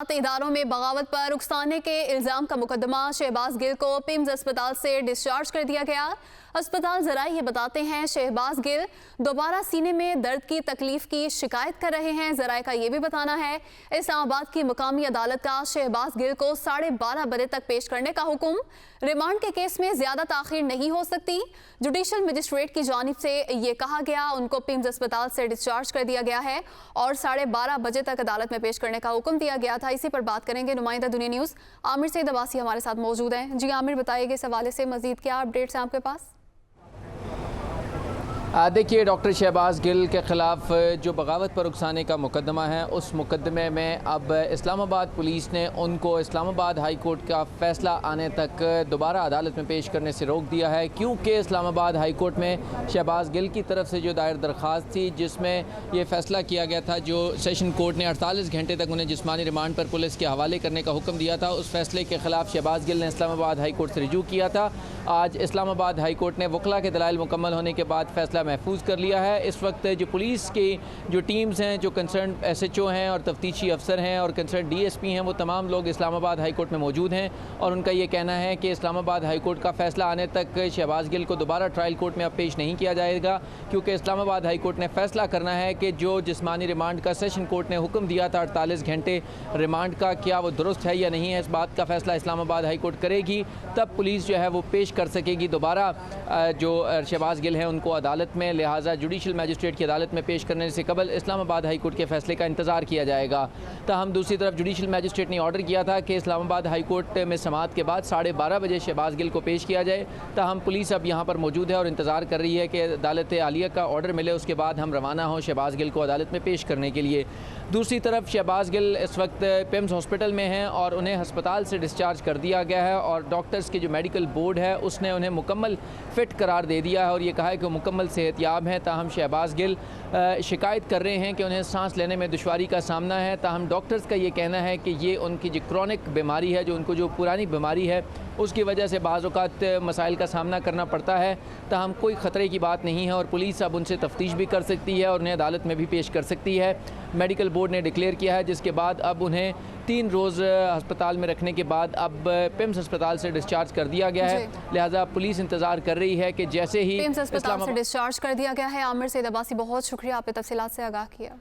इदारों में बगावत पर उकसाने के इल्जाम का मुकदमा शहबाज गिल को पिम्स अस्पताल से डिस्चार्ज कर दिया गया। अस्पताल जराये ये बताते हैं शहबाज गिल दोबारा सीने में दर्द की तकलीफ की शिकायत कर रहे हैं। जराये का ये भी बताना है इस्लामाबाद की मुकामी अदालत का शहबाज गिल को 12:30 बजे तक पेश करने का हुक्म। रिमांड के केस में ज्यादा ताखीर नहीं हो सकती। जुडिशल मजिस्ट्रेट की जानिब से ये कहा गया, उनको पिम्स अस्पताल से डिस्चार्ज कर दिया गया है और 12:30 बजे तक अदालत में पेश करने का हुक्म दिया गया था। इसी पर बात करेंगे नुमाइंदा दुनिया न्यूज़ आमिर सईद अब्बासी हमारे साथ मौजूद हैं। जी आमिर, बताइएगा इस हवाले से मजीद क्या अपडेट्स हैं आपके पास? देखिए, डॉक्टर शहबाज गिल के ख़िलाफ़ जो बगावत पर उकसाने का मुकदमा है, उस मुकदमे में अब इस्लामाबाद पुलिस ने उनको इस्लामाबाद हाई कोर्ट का फ़ैसला आने तक दोबारा अदालत में पेश करने से रोक दिया है, क्योंकि इस्लामाबाद हाई कोर्ट में शहबाज गिल की तरफ से जो दायर दरख्वास्त थी, जिसमें ये फ़ैसला किया गया था, जो सेशन कोर्ट ने 48 घंटे तक उन्हें जिस्मानी रिमांड पर पुलिस के हवाले करने का हुक्म दिया था, उस फैसले के ख़िलाफ़ शहबाज गिल ने इस्लामाबाद हाई कोर्ट से रिजू किया था। आज इस्लामाबाद हाई कोर्ट ने वकला के दलाइल मुकम्मल होने के बाद फ़ैसला महफूज कर लिया है। इस वक्त जो पुलिस की जो टीम्स हैं, जो कंसर्न SHO हैं और तफ्तीशी अफसर हैं और कंसर्न DSP हैं, वो तमाम लोग इस्लामाबाद हाई कोर्ट में मौजूद हैं और उनका ये कहना है कि इस्लामाबाद हाई कोर्ट का फ़ैसला आने तक शहबाज गिल को दोबारा ट्रायल कोर्ट में अब पेश नहीं किया जाएगा, क्योंकि इस्लामाबाद हाई कोर्ट ने फ़ैसला करना है कि जो जिस्मानी रिमांड का सेशन कोर्ट ने हुक्म दिया था 48 घंटे रिमांड का, क्या वो दुरुस्त है या नहीं है। इस बात का फ़ैसला इस्लामाबाद हाई कोर्ट करेगी, तब पुलिस जो है वो पेश कर सकेगी दोबारा जो शहबाज गिल हैं उनको अदालत में। लिहाजा जुडिशल मजिस्ट्रेट की अदालत में पेश करने से कबल इस्लामाबाद हाई कोर्ट के फैसले का इंतज़ार किया जाएगा। ताहम दूसरी तरफ जुडिशल मजिस्ट्रेट ने ऑर्डर किया था कि इस्लामाबाद हाई कोर्ट में समाअत के बाद 12:30 बजे शहबाज गिल को पेश किया जाए। ताहम पुलिस अब यहाँ पर मौजूद है और इंतज़ार कर रही है कि अदालत आलिया का ऑर्डर मिले, उसके बाद हम रवाना हों शहबाज गिल को अदालत में पेश करने के लिए। दूसरी तरफ शहबाज गिल इस वक्त पिम्स हॉस्पिटल में हैं और उन्हें हस्पताल से डिस्चार्ज कर दिया गया है और डॉक्टर्स के जो मेडिकल बोर्ड है उसने उन्हें मुकम्मल फ़िट करार दे दिया है और ये कहा है कि मुकम्मल सेहतयाब हैं। ताहम शहबाज गिल शिकायत कर रहे हैं कि उन्हें सांस लेने में दुश्वारी का सामना है। ताहम डॉक्टर्स का ये कहना है कि ये उनकी जो क्रॉनिक बीमारी है, जो उनको जो पुरानी बीमारी है, उसकी वजह से बाज़ औक़ात मसाइल का सामना करना पड़ता है। ताहम कोई ख़तरे की बात नहीं है और पुलिस अब उनसे तफ्तीश भी कर सकती है और उन्हें अदालत में भी पेश कर सकती है। मेडिकल बोर्ड ने डिक्लेयर किया है, जिसके बाद अब उन्हें 3 रोज़ अस्पताल में रखने के बाद अब पिम्स अस्पताल से डिस्चार्ज कर दिया गया है। लिहाजा पुलिस इंतज़ार कर रही है कि जैसे ही पिम्स अस्पताल से डिस्चार्ज कर दिया गया है। आमिर सईद अब्बासी, बहुत शुक्रिया, आपने तफसीलात से आगाह किया।